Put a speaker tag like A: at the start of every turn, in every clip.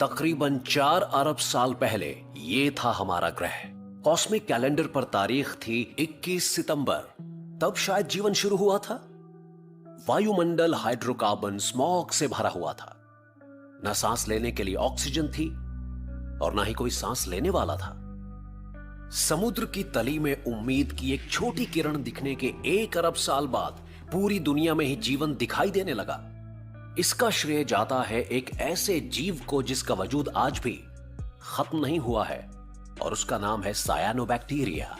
A: तकरीबन 4 अरब साल पहले ये था हमारा ग्रह। कॉस्मिक कैलेंडर पर तारीख थी 21 सितंबर। तब शायद जीवन शुरू हुआ था। वायुमंडल हाइड्रोकार्बन स्मॉग से भरा हुआ था। न सांस लेने के लिए ऑक्सीजन थी और ना ही कोई सांस लेने वाला था। समुद्र की तली में उम्मीद की एक छोटी किरण दिखने के 1 अरब साल बाद पूरी दुनिया में ही जीवन दिखाई देने लगा। इसका श्रेय जाता है एक ऐसे जीव को जिसका वजूद आज भी खत्म नहीं हुआ है और उसका नाम है सायानोबैक्टीरिया।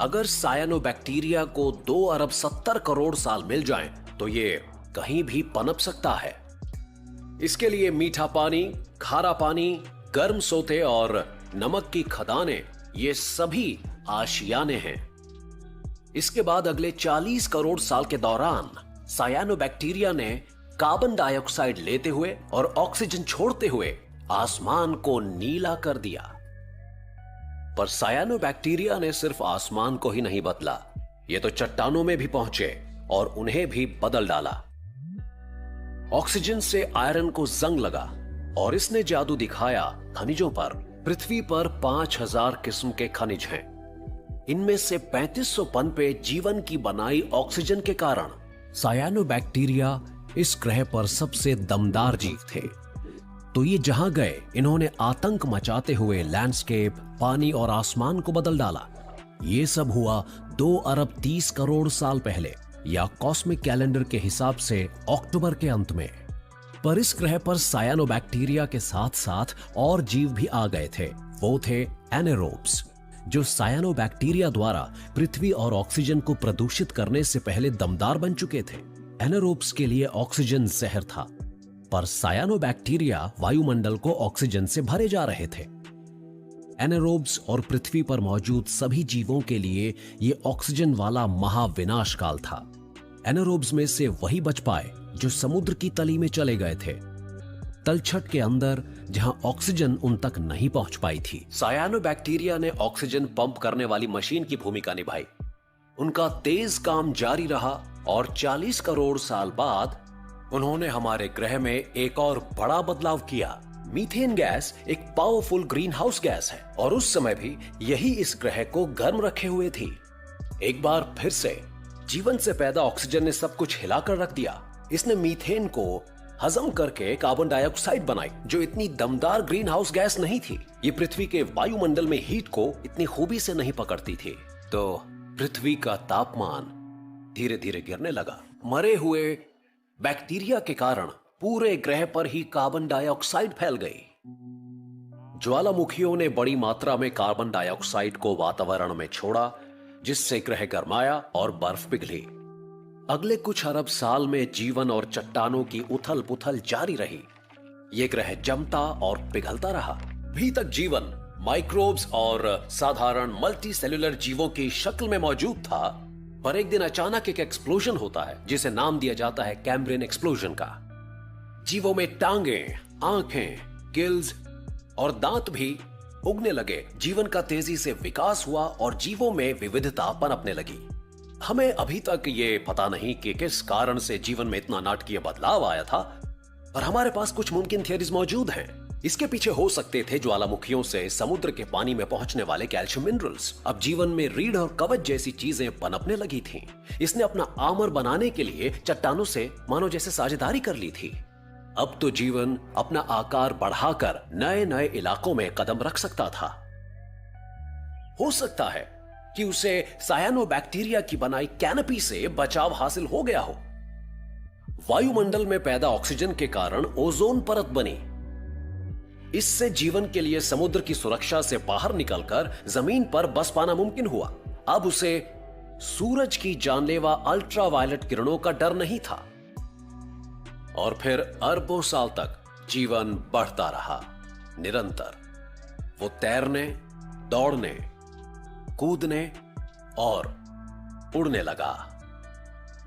A: अगर सायानोबैक्टीरिया को 2 अरब 70 करोड़ साल मिल जाएं, तो ये कहीं भी पनप सकता है। इसके लिए मीठा पानी, खारा पानी, गर्म सोते और नमक की खदानें, ये सभी आशियाने हैं। इसके बाद अगले 40 करोड़ साल के दौरान सायानोबैक्टीरिया ने कार्बन डाइऑक्साइड लेते हुए और ऑक्सीजन छोड़ते हुए आसमान को नीला कर दिया। पर सायानोबैक्टीरिया ने सिर्फ आसमान को ही नहीं बदला, ये तो चट्टानों में भी पहुंचे और उन्हें भी बदल डाला। ऑक्सीजन से आयरन को जंग लगा और इसने जादू दिखाया खनिजों पर। पृथ्वी पर 5000 किस्म के खनिज हैं। इनमें से 3500 पनपे जीवन की बनाई ऑक्सीजन के कारण। सायानोबैक्टीरिया इस ग्रह पर सबसे दमदार जीव थे। तो ये जहां गए, इन्होंने आतंक मचाते हुए लैंडस्केप, पानी और आसमान को बदल डाला। ये सब हुआ 2 अरब 30 करोड़ साल पहले, या कॉस्मिक कैलेंडर के हिसाब से अक्टूबर के अंत में। पर इस ग्रह पर सायानोबैक्टीरिया के साथ साथ और जीव भी आ गए थे। वो थे एनारोब्स, जो सायानोबैक्टीरिया द्वारा पृथ्वी और ऑक्सीजन को प्रदूषित करने से पहले दमदार बन चुके थे। एनारोब्स के लिए ऑक्सीजन जहर था, पर सायानोबैक्टीरिया वायुमंडल को ऑक्सीजन से भरे जा रहे थे। एनारोब्स और पृथ्वी पर मौजूद सभी जीवों के लिए यह ऑक्सीजन वाला महाविनाश काल था। एनारोब्स में से वही बच पाए जो समुद्र की तली में चले गए थे, तलछट के अंदर, जहां ऑक्सीजन उन तक नहीं पहुंच पाई थी। सायानोबैक्टीरिया ने ऑक्सीजन पंप करने वाली मशीन की भूमिका निभाई। उनका तेज काम जारी रहा और 40 करोड़ साल बाद उन्होंने हमारे ग्रह में एक और बड़ा बदलाव किया। मीथेन गैस एक पावरफुल ग्रीन हाउस गैस है और उस समय भी यही इस ग्रह को गर्म रखे हुए थी। एक बार फिर से जीवन से पैदा ऑक्सीजन ने सब कुछ हिलाकर रख दिया। इसने मीथेन को हजम करके कार्बन डाइऑक्साइड बनाई, जो इतनी दमदार ग्रीन हाउस गैस नहीं थी। ये पृथ्वी के वायुमंडल में हीट को इतनी खूबी से नहीं पकड़ती थी। तो पृथ्वी का तापमान धीरे धीरे गिरने लगा। मरे हुए बैक्टीरिया के कारण पूरे ग्रह पर ही कार्बन डाइऑक्साइड फैल गई। ज्वालामुखियों ने बड़ी मात्रा में कार्बन डाइऑक्साइड को वातावरण में छोड़ा, जिससे ग्रह गर्माया और बर्फ पिघली। अगले कुछ अरब साल में जीवन और चट्टानों की उथल पुथल जारी रही। यह ग्रह जमता और पिघलता रहा। अभी तक जीवन माइक्रोब्स और साधारण मल्टी सेल्यूलर जीवों की शक्ल में मौजूद था, पर एक दिन अचानक एक एक्सप्लोजन होता है, जिसे नाम दिया जाता है कैम्ब्रियन एक्सप्लोजन का। जीवों में टांगे, आंखें, गिल्स और दांत भी उगने लगे। जीवन का तेजी से विकास हुआ और जीवों में विविधता पनपने लगी। हमें अभी तक ये पता नहीं कि किस कारण से जीवन में इतना नाटकीय बदलाव आया था, पर हमारे पास कुछ मुमकिन थियरीज मौजूद हैं। इसके पीछे हो सकते थे ज्वालामुखियों से समुद्र के पानी में पहुंचने वाले कैल्शियम मिनरल्स। अब जीवन में रीढ़ और कवच जैसी चीजें पनपने लगी थीं। इसने अपना आमर बनाने के लिए चट्टानों से मानो जैसे साझेदारी कर ली थी। अब तो जीवन अपना आकार बढ़ाकर नए नए इलाकों में कदम रख सकता था। हो सकता है कि उसे सायानोबैक्टीरिया की बनाई कैनपी से बचाव हासिल हो गया हो। वायुमंडल में पैदा ऑक्सीजन के कारण ओजोन परत बनी। इससे जीवन के लिए समुद्र की सुरक्षा से बाहर निकलकर जमीन पर बस पाना मुमकिन हुआ। अब उसे सूरज की जानलेवा अल्ट्रावायलेट किरणों का डर नहीं था। और फिर अरबों साल तक जीवन बढ़ता रहा, निरंतर। वो तैरने, दौड़ने, कूदने और उड़ने लगा।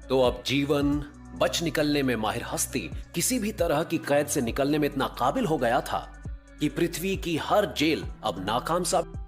A: तो अब जीवन बच निकलने में माहिर हस्ती किसी भी तरह की कैद से निकलने में इतना काबिल हो गया था कि पृथ्वी की हर जेल अब नाकाम साबित।